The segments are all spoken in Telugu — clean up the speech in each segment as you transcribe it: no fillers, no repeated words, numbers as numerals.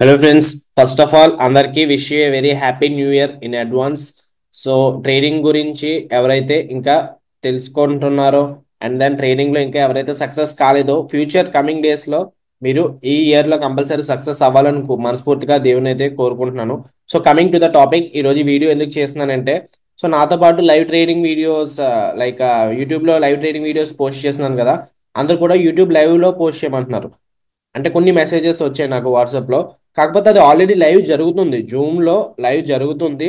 Hello friends, first of all అందరికీ wish you a very happy new year in advance. So trading గురించి ఎవరైతే ఇంకా తెలుసుకుంటున్నారో అండ్ దెన్ ట్రేడింగ్లో ఇంకా ఎవరైతే సక్సెస్ కాలేదో ఫ్యూచర్ కమింగ్ డేస్లో మీరు ఈ ఇయర్లో కంపల్సరీ సక్సెస్ అవ్వాలని మనస్ఫూర్తిగా దేవుని అయితే కోరుకుంటున్నాను. So coming to the topic, ఈరోజు ఈ వీడియో ఎందుకు చేస్తున్నానంటే, సో నాతో పాటు లైవ్ ట్రేడింగ్ వీడియోస్ లైక్ యూట్యూబ్లో లైవ్ ట్రేడింగ్ వీడియోస్ పోస్ట్ చేస్తున్నాను కదా, అందరూ కూడా యూట్యూబ్ లైవ్లో పోస్ట్ చేయమంటున్నారు. అంటే కొన్ని మెసేజెస్ వచ్చాయి నాకు వాట్సాప్లో. కాకపోతే అది ఆల్రెడీ లైవ్ జరుగుతుంది, జూమ్లో లైవ్ జరుగుతుంది.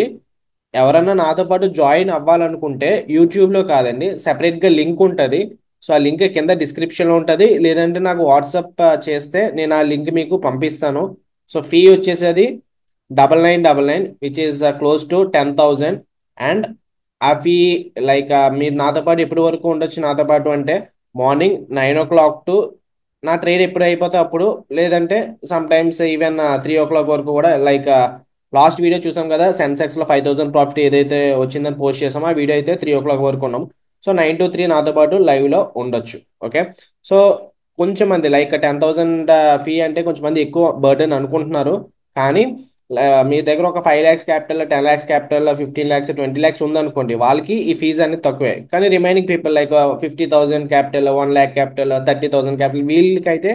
ఎవరన్నా నాతో పాటు జాయిన్ అవ్వాలనుకుంటే యూట్యూబ్లో కాదండి, సెపరేట్గా లింక్ ఉంటుంది. సో ఆ లింక్ కింద డిస్క్రిప్షన్లో ఉంటుంది, లేదంటే నాకు వాట్సాప్ చేస్తే నేను ఆ లింక్ మీకు పంపిస్తాను. సో ఫీ వచ్చేసేది 9999, which is close to 10,000. And ఆ ఫీ లైక్ మీరు నాతో పాటు ఎప్పటి వరకు ఉండొచ్చు నాతో పాటు అంటే మార్నింగ్ 9 o'clock టు నా ట్రేడ్ ఎప్పుడు అయిపోతే అప్పుడు, లేదంటే సమ్ టైమ్స్ ఈవెన్ 3 o'clock వరకు కూడా. లైక్ లాస్ట్ వీడియో చూసాం కదా, సెన్సెక్స్లో 5,000 ప్రాఫిట్ ఏదైతే వచ్చిందని పోస్ట్ చేసామో ఆ వీడియో అయితే 3 o'clock వరకు ఉన్నాం. సో 9 to 3 నాతో పాటు లైవ్లో ఉండొచ్చు. ఓకే, సో కొంచెం మంది లైక్ 10,000 ఫీ అంటే కొంచెం మంది ఎక్కువ బర్డెన్ అనుకుంటున్నారు. కానీ మీ దగ్గర ఒక 5 lakhs capital, 10 lakhs capital, 15 lakhs, 20 lakhs ఉందనుకోండి, వాళ్ళకి ఈ ఫీజు అనేది తక్కువే. కానీ remaining people like 50,000 capital, 1 lakh capital, 30,000 capital, వీళ్ళకైతే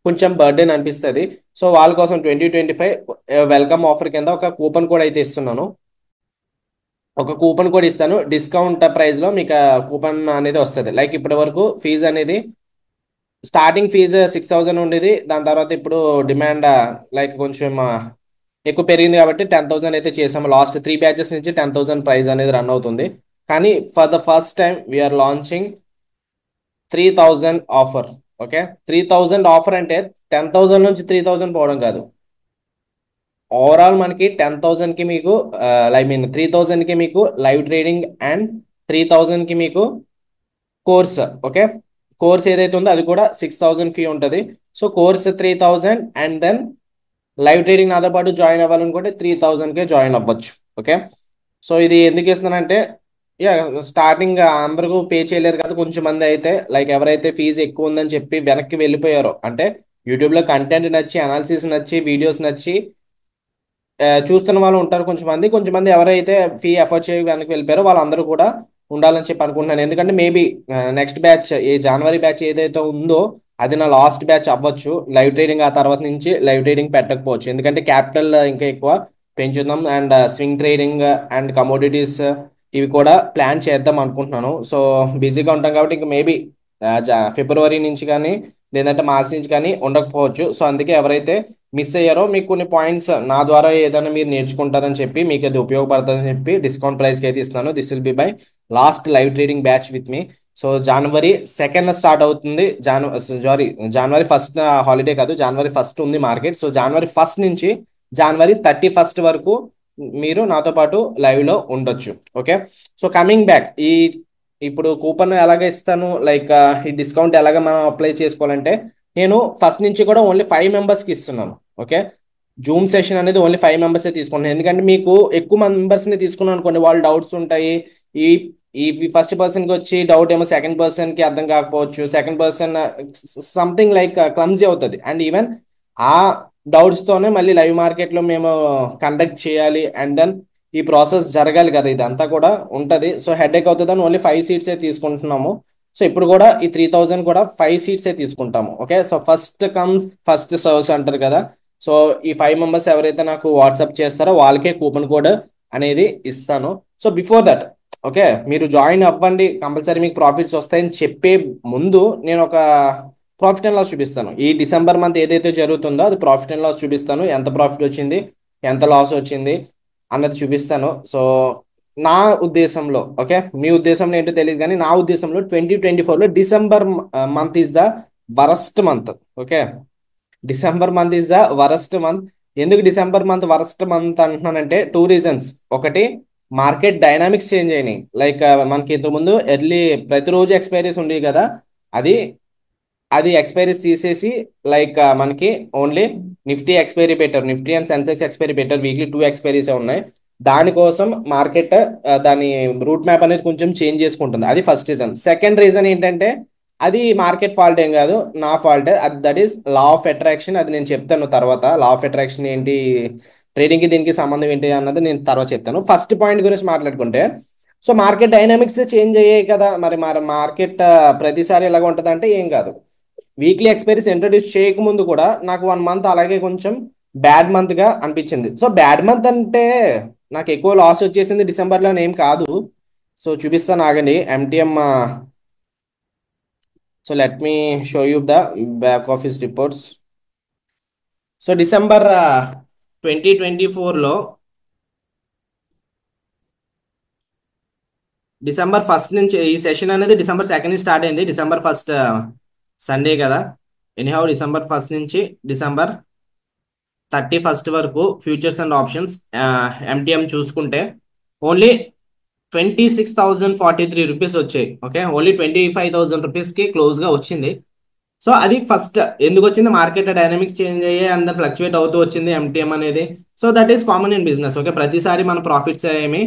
కొంచెం బర్డెన్ అనిపిస్తుంది. సో వాళ్ళ కోసం 2025 వెల్కమ్ ఆఫర్ కింద ఒక కూపన్ కోడ్ అయితే ఇస్తున్నాను. ఒక కూపన్ కోడ్ ఇస్తాను, డిస్కౌంట్ ప్రైస్లో మీకు కూపన్ అనేది వస్తుంది. లైక్ ఇప్పటి వరకు ఫీజు అనేది స్టార్టింగ్ ఫీజు 6,000 ఉండేది. దాని తర్వాత ఇప్పుడు డిమాండ్ లైక్ కొంచెం ఎక్కువ పెరిగింది కాబట్టి 10,000 అయితే చేసాము. లాస్ట్ 3 బ్యాచెస్ నుంచి 10,000 ప్రైస్ అనేది రన్ అవుతుంది. కానీ for the first time we are launching 3,000 offer. Okay, 3,000 offer అంటే 10,000 నుంచి 3,000 పోవడం కాదు. ఓవరాల్ మనకి 10,000కి మీకు ఐ మీన్ 3,000కి మీకు లైవ్ ట్రేడింగ్ అండ్ 3,000కి మీకు కోర్స్. ఓకే, కోర్స్ ఏదైతే ఉందో అది కూడా 6,000 ఫీ ఉంటుంది. So course 3,000 and then live trading నాతో పాటు జాయిన్ అవ్వాలనుకుంటే 3,000కే జాయిన్ అవ్వచ్చు. ఓకే, సో ఇది ఎందుకు ఇస్తున్నానంటే, యా స్టార్టింగ్ అందరూ పే చేయలేరు కదా, కొంచెం మంది అయితే లైక్ ఎవరైతే ఫీజు ఎక్కువ ఉందని చెప్పి వెనక్కి వెళ్ళిపోయారో, అంటే యూట్యూబ్లో కంటెంట్ నచ్చి, అనాలిసిస్ నచ్చి, వీడియోస్ నచ్చి చూస్తున్న వాళ్ళు ఉంటారు కొంచెం మంది ఎవరైతే ఫీ ఎఫర్ట్ చేయ వెనక్కి వెళ్ళిపోయారో వాళ్ళందరూ కూడా ఉండాలని చెప్పి అనుకుంటున్నాను. ఎందుకంటే మేబీ నెక్స్ట్ బ్యాచ్, ఈ జనవరి బ్యాచ్ ఏదైతే ఉందో అది నా లాస్ట్ బ్యాచ్ అవ్వచ్చు లైవ్ ట్రేడింగ్. ఆ తర్వాత నుంచి లైవ్ ట్రేడింగ్ పెట్టకపోవచ్చు, ఎందుకంటే క్యాపిటల్ ఇంకా ఎక్కువ పెంచుదాం and swing trading and commodities ఇవి కూడా ప్లాన్ చేద్దాం అనుకుంటున్నాను. సో బిజీగా ఉంటాం కాబట్టి ఇంకా మేబీ ఫిబ్రవరి నుంచి కానీ లేదంటే మార్చ్ నుంచి కానీ ఉండకపోవచ్చు. సో అందుకే ఎవరైతే మిస్ అయ్యారో మీకు కొన్ని పాయింట్స్ నా ద్వారా ఏదైనా మీరు నేర్చుకుంటారని చెప్పి, మీకు అది ఉపయోగపడుతుందని చెప్పి డిస్కౌంట్ ప్రైస్కి అయితే ఇస్తున్నాను. This will be by last live trading batch with me. So January 2nd start అవుతుంది. జనవరి 1st హాలిడే కాదు, జనవరి 1st ఉంది మార్కెట్. సో జనవరి 1st నుంచి జనవరి 31st వరకు మీరు నాతో పాటు లైవ్లో ఉండొచ్చు. ఓకే, సో కమింగ్ బ్యాక్, ఇప్పుడు కూపన్ ఎలాగ ఇస్తాను, లైక్ ఈ డిస్కౌంట్ ఎలాగ మనం అప్లై చేసుకోవాలంటే, నేను ఫస్ట్ నుంచి కూడా ఓన్లీ 5 మెంబర్స్కి ఇస్తున్నాను. ఓకే, జూమ్ సెషన్ అనేది ఓన్లీ 5 మెంబర్సే తీసుకుంటున్నాను. ఎందుకంటే మీకు ఎక్కువ మెంబర్స్ని తీసుకున్నాను అనుకోండి, వాళ్ళు డౌట్స్ ఉంటాయి. ఈ ఈ ఫస్ట్ పర్సన్కి వచ్చి డౌట్ ఏమో సెకండ్ పర్సన్కి అర్థం కాకపోవచ్చు, second person something like clumsy అవుతుంది. అండ్ ఈవెన్ ఆ డౌట్స్తోనే మళ్ళీ లైవ్ మార్కెట్లో మేము కండక్ట్ చేయాలి అండ్ దెన్ ఈ ప్రాసెస్ జరగాలి కదా, ఇదంతా కూడా ఉంటుంది. సో హెడేక్ అవుతుందని ఓన్లీ 5 సీట్సే తీసుకుంటున్నాము. సో ఇప్పుడు కూడా ఈ 3,000 కూడా 5 సీట్సే తీసుకుంటాము. Okay, so first come first serves అంటారు కదా. సో ఈ 5 మెంబర్స్ ఎవరైతే నాకు వాట్సాప్ చేస్తారో వాళ్ళకే కూపన్ కోడ్ అనేది ఇస్తాను. సో బిఫోర్ దట్, ఓకే, మీరు జాయిన్ అవ్వండి, కంపల్సరీ మీకు ప్రాఫిట్స్ వస్తాయని చెప్పే ముందు నేను ఒక ప్రాఫిట్ అండ్ లాస్ చూపిస్తాను. ఈ డిసెంబర్ మంత్ ఏదైతే జరుగుతుందో అది ప్రాఫిట్ అండ్ లాస్ చూపిస్తాను. ఎంత ప్రాఫిట్ వచ్చింది, ఎంత లాస్ వచ్చింది అన్నది చూపిస్తాను. సో నా ఉద్దేశంలో, ఓకే, మీ ఉద్దేశంలో ఏంటో తెలియదు కానీ నా ఉద్దేశంలో 2024లో December month is the worst month. Okay, December month is the worst month. ఎందుకు డిసెంబర్ మంత్ వరస్ట్ మంత్ అంటున్నానంటే 2 రీజన్స్. ఒకటి, మార్కెట్ డైనామిక్స్ చేంజ్ అయినాయి. లైక్ మనకి ఇంతకుముందు ఎర్లీ ప్రతిరోజు ఎక్స్పైరీస్ ఉండేవి కదా, అది అది ఎక్స్పైరీస్ తీసేసి లైక్ మనకి ఓన్లీ నిఫ్టీ ఎక్స్పైరీ పెట్టారు. నిఫ్టీ అండ్ సెన్సెక్స్ ఎక్స్పైరీ పెట్టారు, వీక్లీ 2 ఎక్స్పైరీస్ ఉన్నాయి. దానికోసం మార్కెట్ దాని రూట్ మ్యాప్ అనేది కొంచెం చేంజ్ చేసుకుంటుంది. అది ఫస్ట్ రీజన్. సెకండ్ రీజన్ ఏంటంటే అది మార్కెట్ ఫాల్ట్ ఏం కాదు, నా fault. That is law of attraction. అది నేను చెప్తాను తర్వాత. లా ఆఫ్ అట్రాక్షన్ ఏంటి, ట్రేడింగ్కి దీనికి సంబంధం ఏంటి అన్నది నేను తర్వాత చెప్తాను. ఫస్ట్ పాయింట్ గురించి మాట్లాడుకుంటే, సో మార్కెట్ డైనామిక్స్ చేంజ్ అయ్యాయి కదా, మరి మార్కెట్ ప్రతిసారి ఎలాగ ఉంటుంది అంటే ఏం కాదు. వీక్లీ ఎక్స్పైరీస్ ఇంట్రడ్యూస్ చేయకముందు కూడా నాకు 1 మంత్ అలాగే కొంచెం బ్యాడ్ మంత్గా అనిపించింది. సో బ్యాడ్ మంత్ అంటే నాకు ఎక్కువ లాస్ వచ్చేసింది డిసెంబర్లో ఏం కాదు. సో చూపిస్తాను ఆగండి. MTM. So let me show you the back office reports. So December 2024లో డిసెంబర్ 1 నుంచి ఈ సెషన్ అనేది డిసెంబర్ 2 స్టార్ట్ అయింది. డిసెంబర్ 1 సండే కదా. ఎనీహౌ డిసెంబర్ 1 నుంచి డిసెంబర్ 31 వరకు ఫ్యూచర్స్ అండ్ ఆప్షన్స్ ఎంటీఎం చూసుకుంటే ఓన్లీ 26,043 రూపీస్ వచ్చాయి. ఓకే, ఓన్లీ 25,000 రూపీస్కి క్లోజ్గా వచ్చింది. సో అది ఫస్ట్ ఎందుకు వచ్చింది, మార్కెట్ డైనామిక్స్ చేంజ్ అయ్యి అందరు ఫ్లక్చువేట్ అవుతూ వచ్చింది ఎంటీఎం అనేది. So that is common in business. Okay, ప్రతిసారి మన ప్రాఫిట్స్ ఏమి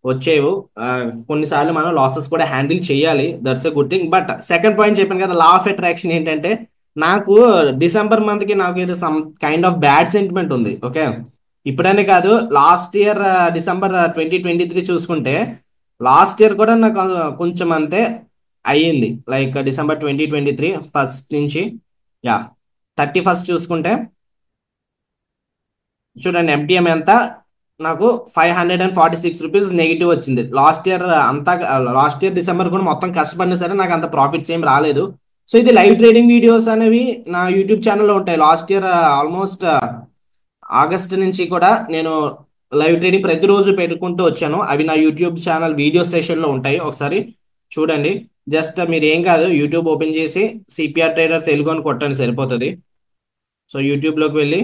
వచ్చేవు. ఆ, కొన్నిసార్లు మనం లాసెస్ కూడా హ్యాండిల్ చేయాలి. That's a good thing. But second point చెప్పాను కదా, లా ఆఫ్ అట్రాక్షన్ ఏంటంటే నాకు డిసెంబర్ మంత్కి నాకు ఏదో some kind of bad sentiment ఉంది. ఓకే, ఇప్పుడనే కాదు, లాస్ట్ ఇయర్ డిసెంబర్ 2023 చూసుకుంటే లాస్ట్ ఇయర్ కూడా నాకు కొంచెం అంతే అయ్యింది. లైక్ డిసెంబర్ 2023 నుంచి యా 31 చూసుకుంటే చూడండి ఎంటీఎం ఎంత, నాకు 546 రూపీస్ నెగిటివ్ వచ్చింది. లాస్ట్ ఇయర్ అంతా, లాస్ట్ ఇయర్ డిసెంబర్ కూడా మొత్తం కష్టపడినా సరే నాకు అంత ప్రాఫిట్స్ ఏం రాలేదు. సో ఇది లైవ్ ట్రేడింగ్ వీడియోస్ అనేవి నా యూట్యూబ్ ఛానల్లో ఉంటాయి. లాస్ట్ ఇయర్ ఆల్మోస్ట్ ఆగస్ట్ నుంచి కూడా నేను లైవ్ ట్రేడింగ్ ప్రతిరోజు పెట్టుకుంటూ వచ్చాను. అవి నా యూట్యూబ్ ఛానల్ వీడియో సెషన్లో ఉంటాయి, ఒకసారి చూడండి. జస్ట్ మీరు ఏం కాదు, యూట్యూబ్ ఓపెన్ చేసి సిపిఆర్ ట్రేడర్ తెలుగు అని కొట్టండి సరిపోతుంది. సో యూట్యూబ్లోకి వెళ్ళి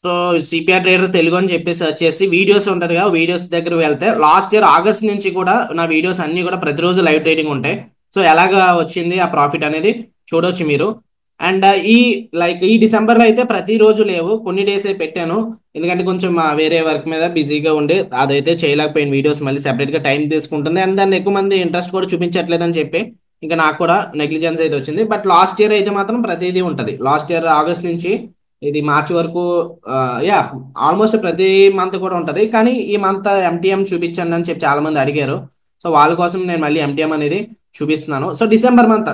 సో సిపిఆర్ ట్రేడర్ తెలుగు అని చెప్పి సెర్చ్ చేసి వీడియోస్ ఉంటుంది కదా, వీడియోస్ దగ్గర వెళ్తే లాస్ట్ ఇయర్ ఆగస్ట్ నుంచి కూడా నా వీడియోస్ అన్ని కూడా ప్రతిరోజు లైవ్ ట్రేడింగ్ ఉంటాయి. సో ఎలాగా వచ్చింది ఆ ప్రాఫిట్ అనేది చూడొచ్చు మీరు. అండ్ ఈ డిసెంబర్లో అయితే ప్రతిరోజు లేవు, కొన్ని డేసే పెట్టాను. ఎందుకంటే కొంచెం వేరే వర్క్ మీద బిజీగా ఉండి అదైతే చేయలేకపోయిన వీడియోస్ మళ్ళీ సెపరేట్గా టైం తీసుకుంటుంది. అండ్ దాన్ని ఎక్కువ మంది ఇంట్రెస్ట్ కూడా చూపించట్లేదని చెప్పి ఇంకా నాకు కూడా నెగ్లిజెన్స్ అయితే వచ్చింది. బట్ లాస్ట్ ఇయర్ అయితే మాత్రం ప్రతిదీ ఉంటుంది. లాస్ట్ ఇయర్ ఆగస్ట్ నుంచి ఇది మార్చి వరకు యా ఆల్మోస్ట్ ప్రతి మంత్ కూడా ఉంటుంది. కానీ ఈ మంత్ ఎంటీఎం చూపించండి అని చెప్పి చాలా మంది అడిగారు. సో వాళ్ళ కోసం నేను మళ్ళీ ఎంటీఎం అనేది చూపిస్తున్నాను. So December month,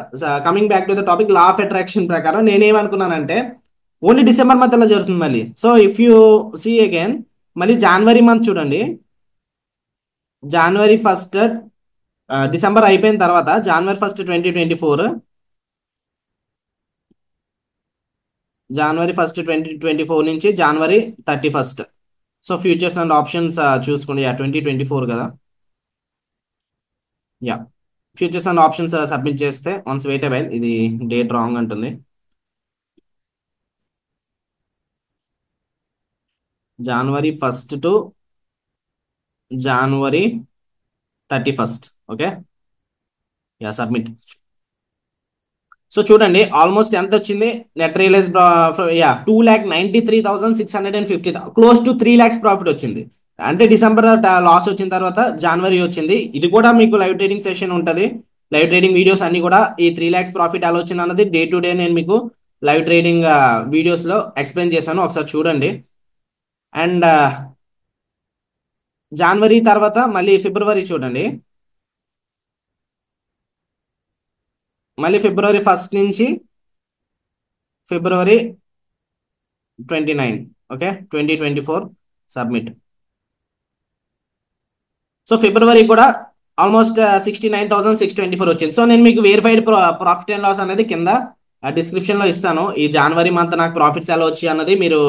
coming back to the topic, law of attraction ప్రకారం నేనేమనుకున్నానంటే ఓన్లీ డిసెంబర్ మంత్ అలా జరుగుతుంది మళ్ళీ. So if you see again మళ్ళీ జనవరి మంత్ చూడండి. జనవరి 1 డిసెంబర్ అయిపోయిన తర్వాత జనవరి 1 2024, జనవరి 1 2024 నుంచి జనవరి 31. సో ఫ్యూచర్స్ అండ్ ఆప్షన్స్ చూసుకోండి. 2024 కదా. Yeah futures and options submit చేస్తే వన్స్ వెయిట్ అవైల్, ఇది డేట్ రాంగ్ అంటుంది. జనవరి 1 టు జనవరి 31. Okay, yeah submit. సో చూడండి ఆల్మోస్ట్ ఎంత వచ్చింది net realise, yeah 2,93,650, close to 3 lakhs profit వచ్చింది. అంటే డిసెంబర్ లాస్ వచ్చిన తర్వాత జనవరి వచ్చింది. ఇది కూడా మీకు లైవ్ ట్రేడింగ్ సెషన్ ఉంటుంది. లైవ్ ట్రేడింగ్ వీడియోస్ అన్ని కూడా ఈ 3 lakhs ప్రాఫిట్ ఎలా వచ్చింది అన్నది డే టు డే నేను మీకు లైవ్ ట్రేడింగ్ వీడియోస్లో ఎక్స్ప్లెయిన్ చేశాను, ఒకసారి చూడండి. అండ్ జనవరి తర్వాత మళ్ళీ ఫిబ్రవరి చూడండి. మళ్ళీ ఫిబ్రవరి 1 నుంచి ఫిబ్రవరి 29. Okay, 2024 submit. సో ఫిబ్రవరి కూడా ఆల్మోస్ట్ 69,624 వచ్చింది. సో నేను మీకు వెరిఫైడ్ ప్రాఫిట్ అండ్ లాస్ అనేది కింద డిస్క్రిప్షన్లో ఇస్తాను. ఈ జనవరి మంత్ నాకు ప్రాఫిట్స్ ఎలా వచ్చాయి అన్నది మీరు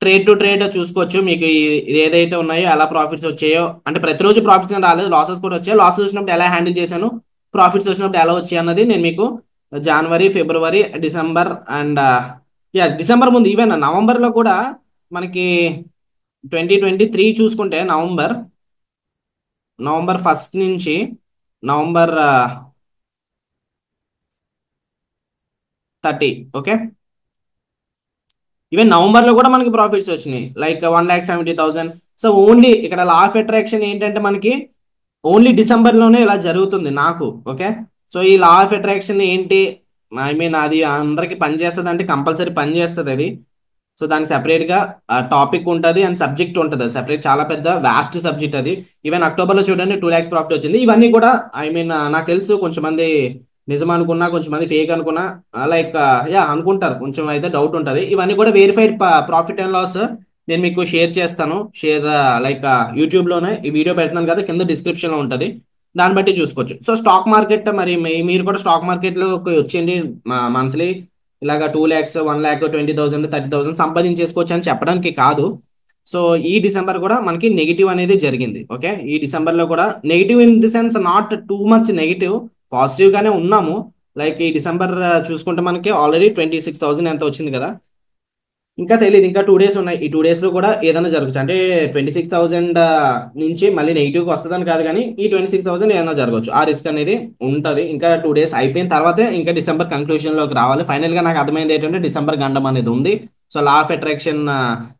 ట్రేడ్ టు ట్రేడ్ చూసుకోవచ్చు. మీకు ఇది ఏదైతే ఉన్నాయో ఎలా ప్రాఫిట్స్ వచ్చాయో, అంటే ప్రతిరోజు ప్రాఫిట్స్ రాలేదు, లాసెస్ కూడా వచ్చాయి. లాసెస్ వచ్చినప్పుడు ఎలా హ్యాండిల్ చేశాను, ప్రాఫిట్స్ వచ్చినప్పుడు ఎలా వచ్చాయి అన్నది నేను మీకు జనవరి, ఫిబ్రవరి, డిసెంబర్ అండ్ యా డిసెంబర్ ముందు ఈవెన్ నవంబర్లో కూడా మనకి 2023 చూసుకుంటే నవంబర్ 1 నుంచి నవంబర్ 30. ఓకే, ఈవెన్ నవంబర్లో కూడా మనకి ప్రాఫిట్స్ వచ్చినాయి. లైక్ 1,70,000, సో ఓన్లీ ఇక్కడ లా ఆఫ్ అట్రాక్షన్ ఏంటంటే మనకి ఓన్లీ డిసెంబర్లోనే ఇలా జరుగుతుంది నాకు. ఓకే, సో ఈ లా ఆఫ్ అట్రాక్షన్ ఏంటి, ఐ మీన్ అది అందరికి పని చేస్తుంది అంటే కంపల్సరీ పని చేస్తుంది అది. సో దానికి సెపరేట్గా టాపిక్ ఉంటుంది అండ్ సబ్జెక్ట్ ఉంటుంది, అది సెపరేట్ చాలా పెద్ద వాస్ట్ సబ్జెక్ట్ అది. ఈవెన్ అక్టోబర్లో చూడండి 2 lakhs ప్రాఫిట్ వచ్చింది. ఇవన్నీ కూడా ఐ మీన్ నాకు తెలుసు కొంచెం మంది నిజం అనుకున్నా కొంచెం మంది ఫేక్ అనుకున్నా, లైక్ యా అనుకుంటారు, కొంచెం అయితే డౌట్ ఉంటుంది. ఇవన్నీ కూడా వెరిఫైడ్ ప్రాఫిట్ అండ్ లాస్ నేను మీకు షేర్ చేస్తాను. షేర్ లైక్ యూట్యూబ్లోనే ఈ వీడియో పెడుతున్నాను కదా, కింద డిస్క్రిప్షన్లో ఉంటుంది, దాన్ని బట్టి చూసుకోవచ్చు. సో స్టాక్ మార్కెట్ మరి మీరు కూడా స్టాక్ మార్కెట్లోకి వచ్చేయండి, మంత్లీ ఇలాగా 2 lakhs 1 lakh 20,000 30,000 సంపాదించేసుకోవచ్చు అని చెప్పడానికి కాదు. సో ఈ డిసెంబర్ కూడా మనకి నెగిటివ్ అనేది జరిగింది. ఓకే, ఈ డిసెంబర్లో కూడా negative in the sense not too much negative, positive గానే ఉన్నాము. లైక్ ఈ డిసెంబర్ చూసుకుంటే మనకి ఆల్రెడీ 26,000 ఎంత వచ్చింది కదా, ఇంకా తెలియదు, ఇంకా 2 days ఉన్నాయి. ఈ 2 days లో కూడా ఏదైనా జరగచ్చు. అంటే 26,000 నుంచి మళ్ళీ నెగిటివ్కి వస్తుందని కాదు, కానీ ఈ 26,000 ఏదైనా జరగవచ్చు, ఆ రిస్క్ అనేది ఉంటుంది. ఇంకా 2 days అయిపోయిన తర్వాతే ఇంకా డిసెంబర్ కంక్లూషన్లోకి రావాలి. ఫైనల్గా నాకు అర్థమైంది ఏంటంటే డిసెంబర్ గండం అనేది ఉంది. సో లా ఆఫ్ అట్రాక్షన్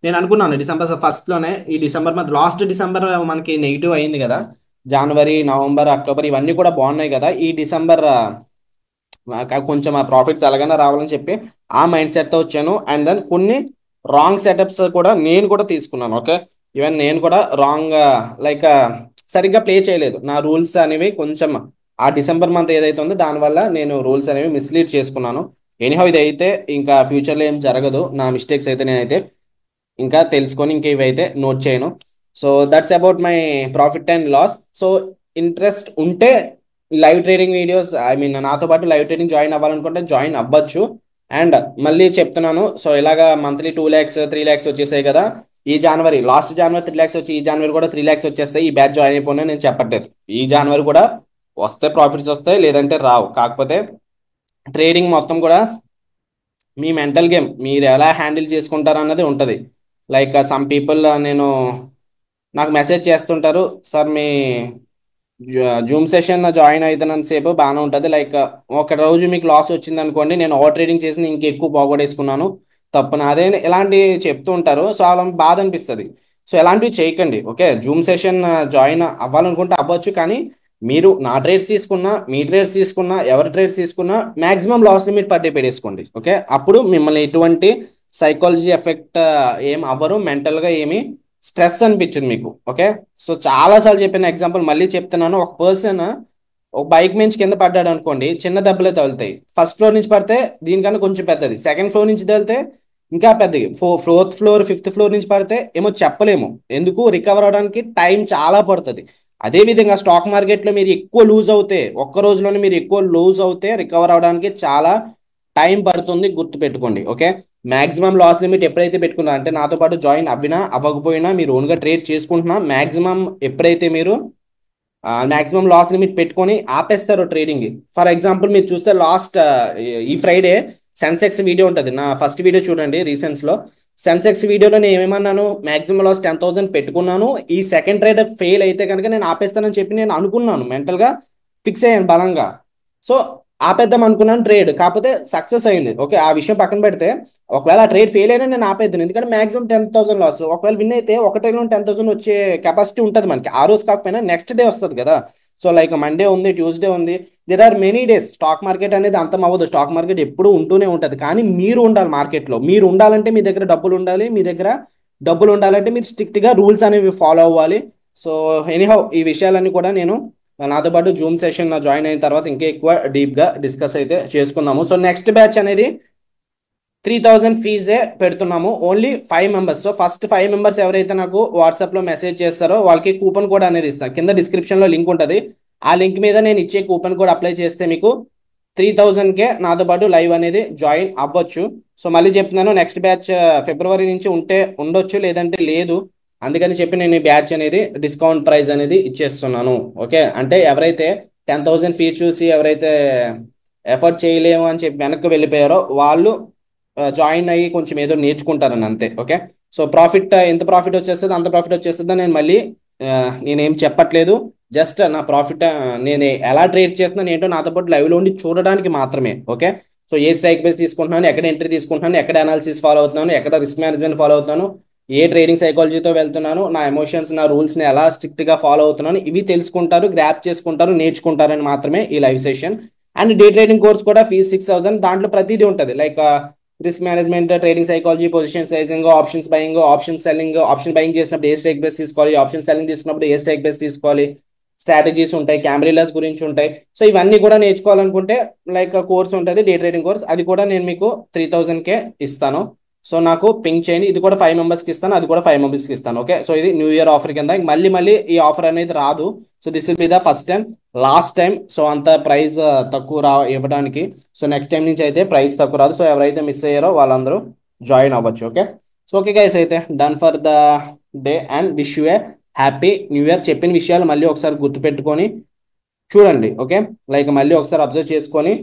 నేను అనుకున్నాను డిసెంబర్ ఫస్ట్లోనే, ఈ డిసెంబర్ మంత్ లాస్ట్ డిసెంబర్ మనకి నెగిటివ్ అయింది కదా, జనవరి నవంబర్ అక్టోబర్ ఇవన్నీ కూడా బాగున్నాయి కదా, ఈ డిసెంబర్ కొంచెం ఆ ప్రాఫిట్స్ ఎలాగైనా రావాలని చెప్పి ఆ మైండ్ సెట్తో వచ్చాను. అండ్ దెన్ కొన్ని రాంగ్ సెటప్స్ కూడా నేను కూడా తీసుకున్నాను. ఓకే, ఈవెన్ నేను కూడా రాంగ్ లైక్ సరిగ్గా ప్లే చేయలేదు, నా రూల్స్ అనేవి కొంచెం ఆ డిసెంబర్ మంత్ ఏదైతే ఉందో దానివల్ల నేను రూల్స్ అనేవి మిస్లీడ్ చేసుకున్నాను. ఎనీహౌ ఇది అయితే ఇంకా ఫ్యూచర్లో ఏం జరగదు, నా మిస్టేక్స్ అయితే నేనైతే ఇంకా తెలుసుకొని ఇంక ఇవైతే నోట్ చేయను. So that's about my profit and loss. So interest ఉంటే live trading videos, I mean నాతో పాటు లైవ్ ట్రేడింగ్ జాయిన్ అవ్వాలనుకుంటే జాయిన్ అవ్వచ్చు. అండ్ మళ్ళీ చెప్తున్నాను, సో ఇలాగా మంత్లీ 2 lakhs 3 lakhs వచ్చేసాయి కదా, ఈ జనవరి లాస్ట్ జనవరి 3 lakhs వచ్చి ఈ జనవరి కూడా 3 lakhs వచ్చేస్తాయి. ఈ బ్యాచ్ జాయిన్ అయిపోయినా నేను చెప్పట్లేదు, ఈ జనవరి కూడా వస్తే ప్రాఫిట్స్ వస్తాయి, లేదంటే రావు. కాకపోతే ట్రేడింగ్ మొత్తం కూడా మీ మెంటల్ గేమ్ మీరు ఎలా హ్యాండిల్ చేసుకుంటారు అన్నది ఉంటుంది. లైక్ సమ్ పీపుల్ నాకు మెసేజ్ చేస్తుంటారు, సార్ మీ జూమ్ సెషన్ జాయిన్ అవుతున్నంత సేపు బాగానే ఉంటుంది, లైక్ ఒక రోజు మీకు లాస్ వచ్చింది అనుకోండి, నేను ఓవర్ ట్రేడింగ్ చేసి ఇంకెక్కువ పోగొడేసుకున్నాను, తప్పు నాదే, ఇలాంటివి చెప్తూ ఉంటారు. సో అలా బాధ అనిపిస్తుంది. సో ఎలాంటివి చేయకండి. ఓకే, జూమ్ సెషన్ జాయిన్ అవ్వాలనుకుంటే అవ్వచ్చు, కానీ మీరు నా ట్రేడ్స్ తీసుకున్నా మీ ట్రేడ్స్ తీసుకున్నా ఎవరి ట్రేడ్స్ తీసుకున్నా maximum loss limit per day పెట్టేసుకోండి. ఓకే, అప్పుడు మిమ్మల్ని ఎటువంటి సైకాలజీ ఎఫెక్ట్ ఏం అవ్వరు, మెంటల్గా ఏమి స్ట్రెస్ అనిపించింది మీకు. ఓకే, సో చాలాసార్లు చెప్పిన ఎగ్జాంపుల్ మళ్ళీ చెప్తున్నాను, ఒక పర్సన్ ఒక బైక్ నుంచి కింద పడ్డాడు అనుకోండి, చిన్న దెబ్బలే తగులుతాయి. ఫస్ట్ ఫ్లోర్ నుంచి పడితే దీనికన్నా కొంచెం పెద్దది, సెకండ్ ఫ్లోర్ నుంచి తగిలితే ఇంకా పెద్దది, ఫోర్త్ ఫ్లోర్ ఫిఫ్త్ ఫ్లోర్ నుంచి పడితే ఏమో చెప్పలేము, ఎందుకు రికవర్ అవడానికి టైం చాలా పడుతుంది. అదేవిధంగా స్టాక్ మార్కెట్లో మీరు ఎక్కువ లూజ్ అవుతే, ఒక్క రోజులోనే మీరు ఎక్కువ లూజ్ అవుతే రికవర్ అవడానికి చాలా టైం పడుతుంది, గుర్తుపెట్టుకోండి. ఓకే, మాక్సిమం లాస్ లిమిట్ ఎప్పుడైతే పెట్టుకున్నా, అంటే నాతో పాటు జాయిన్ అవ్వినా అవ్వకపోయినా మీరు ఓన్గా ట్రేడ్ చేసుకుంటున్నా, మాక్సిమం ఎప్పుడైతే మీరు మాక్సిమం లాస్ లిమిట్ పెట్టుకొని ఆపేస్తారు ట్రేడింగ్. ఫర్ ఎగ్జాంపుల్ మీరు చూస్తే లాస్ట్ ఈ ఫ్రైడే సెన్సెక్స్ వీడియో ఉంటుంది, నా ఫస్ట్ వీడియో చూడండి రీసెంట్స్లో. సెన్సెక్స్ వీడియోలో నేను ఏమన్నాను, మాక్సిమం లాస్ 10,000 పెట్టుకున్నాను, ఈ సెకండ్ ట్రేడ్ ఫెయిల్ అయితే కనుక నేను ఆపేస్తానని చెప్పి నేను అనుకున్నాను, మెంటల్గా ఫిక్స్ అయ్యాను బలంగా. సో ఆపేద్దాం అనుకున్నాను ట్రేడ్, కాకపోతే సక్సెస్ అయింది. ఓకే, ఆ విషయం పక్కన పెడితే ఒకవేళ ఆ ట్రేడ్ ఫెయిల్ అయినా నేను ఆపేద్దాను, ఎందుకంటే మాక్సిమం 10,000 లాస్. ఒకవేళ విన్ అయితే ఒకటేలో 10,000 వచ్చే కెపాసిటీ ఉంటుంది మనకి, ఆ రోజు కాకపోయినా నెక్స్ట్ డే వస్తుంది కదా. సో లైక్ మండే ఉంది, ట్యూస్డే ఉంది, there are many days. Stock market అనేది అంతం అవ్వదు, స్టాక్ మార్కెట్ ఎప్పుడూ ఉంటూనే ఉంటుంది, కానీ మీరు ఉండాలి మార్కెట్లో. మీరు ఉండాలంటే మీ దగ్గర డబ్బులు ఉండాలి, మీ దగ్గర డబ్బులు ఉండాలంటే మీరు స్ట్రిక్ట్గా రూల్స్ అనేవి ఫాలో అవ్వాలి. సో ఎనీహౌ ఈ విషయాలన్నీ కూడా నేను నాతో పాటు జూమ్ సెషన్ జాయిన్ అయిన తర్వాత ఇంకా ఎక్కువ డీప్గా డిస్కస్ అయితే చేసుకుందాము. సో నెక్స్ట్ బ్యాచ్ అనేది 3,000 ఫీజే పెడుతున్నాము, only 5 members. So first 5 members ఎవరైతే నాకు వాట్సాప్లో మెసేజ్ చేస్తారో వాళ్ళకి కూపన్ కోడ్ అనేది ఇస్తాను, కింద డిస్క్రిప్షన్లో లింక్ ఉంటుంది, ఆ లింక్ మీద నేను ఇచ్చే కూపన్ కోడ్ అప్లై చేస్తే మీకు 3,000కే నాతో పాటు లైవ్ అనేది జాయిన్ అవ్వచ్చు. సో మళ్ళీ చెప్తున్నాను, నెక్స్ట్ బ్యాచ్ ఫిబ్రవరి నుంచి ఉంటే ఉండొచ్చు, లేదంటే లేదు, అందుకని చెప్పి నేను ఈ బ్యాచ్ అనేది డిస్కౌంట్ ప్రైస్ అనేది ఇచ్చేస్తున్నాను. ఓకే, అంటే ఎవరైతే 10,000 ఫీజు చూసి ఎవరైతే ఎఫర్ట్ చేయలేము అని చెప్పి వెనక్కి వెళ్ళిపోయారో వాళ్ళు జాయిన్ అయ్యి కొంచెం ఏదో నేర్చుకుంటారని అంతే. ఓకే, సో ప్రాఫిట్ ఎంత ప్రాఫిట్ వచ్చేస్తుందో అంత ప్రాఫిట్ వచ్చేస్తుందో నేను మళ్ళీ నేనేం చెప్పట్లేదు, జస్ట్ నా ప్రాఫిట్ నేను ఎలా ట్రేడ్ చేస్తున్నాను ఏంటో నాతో పాటు లైవ్లో ఉండి చూడడానికి మాత్రమే. ఓకే, సో ఏ స్ట్రైక్ బేస్ తీసుకుంటున్నాను, ఎక్కడ ఎంట్రీ తీసుకుంటున్నాను, ఎక్కడ అనాలిసిస్ ఫాలో అవుతున్నాను, ఎక్కడ రిస్క్ మేనేజ్మెంట్ ఫాలో అవుతున్నాను, ఏ ట్రేడింగ్ సైకాలజీతో వెళ్తున్నాను, నా ఎమోషన్స్, నా రూల్స్ని ఎలా స్ట్రిక్ట్గా ఫాలో అవుతున్నాను, ఇవి తెలుసుకుంటారు, గ్రాప్ చేసుకుంటారు, నేర్చుకుంటారని మాత్రమే ఈ live session. And day trading course కూడా ఫీజ్ 6,000. దాంట్లో ప్రతిదీ ఉంటుంది, like risk management, trading psychology, position sizing, options buying, option selling, option buying చేసినప్పుడు ఏ స్ట్రైక్ బేస్ తీసుకోవాలి, ఆప్షన్ సెల్లింగ్ తీసుకున్నప్పుడు ఏ స్ట్రైక్ బేస్ తీసుకోవాలి, స్ట్రాటజీస్ ఉంటాయి, క్యామ్రిలాస్ గురించి ఉంటాయి. సో ఇవన్నీ కూడా నేర్చుకోవాలనుకుంటే లైక్ కోర్స్ ఉంటుంది, డే ట్రేడింగ్ కోర్స్. అది కూడా నేను మీకు 3,000కే ఇస్తాను. సో నాకు పింక్ చేయండి. ఇది కూడా 5 మెంబర్స్కి ఇస్తాను, అది కూడా 5 మెంబర్స్కి ఇస్తాను. ఓకే, సో ఇది న్యూ ఇయర్ ఆఫర్ కింద. మళ్ళీ మళ్ళీ ఈ ఆఫర్ అనేది రాదు. So this will be the first time, last time. So అంత ప్రైస్ తక్కువ ఇవ్వడానికి. సో నెక్స్ట్ టైం నుంచి అయితే ప్రైస్ తక్కువ రాదు. సో ఎవరైతే మిస్ అయ్యారో వాళ్ళందరూ జాయిన్ అవ్వచ్చు. ఓకే, సో ఓకే గైస్, అయితే done for the day and wish you A happy new year. చెప్పిన విషయాలు మళ్ళీ ఒకసారి గుర్తుపెట్టుకొని చూడండి. ఓకే, లైక్ మళ్ళీ ఒకసారి అబ్జర్వ్ చేసుకొని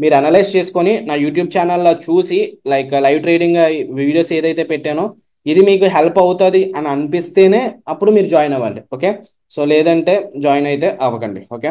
మీరు అనలైజ్ చేసుకొని నా యూట్యూబ్ ఛానల్లో చూసి లైక్ లైవ్ ట్రేడింగ్ వీడియోస్ ఏదైతే పెట్టానో ఇది మీకు హెల్ప్ అవుతుంది అని అనిపిస్తేనే అప్పుడు మీరు జాయిన్ అవ్వండి. ఓకే, సో లేదంటే జాయిన్ అయితే అవ్వకండి. ఓకే.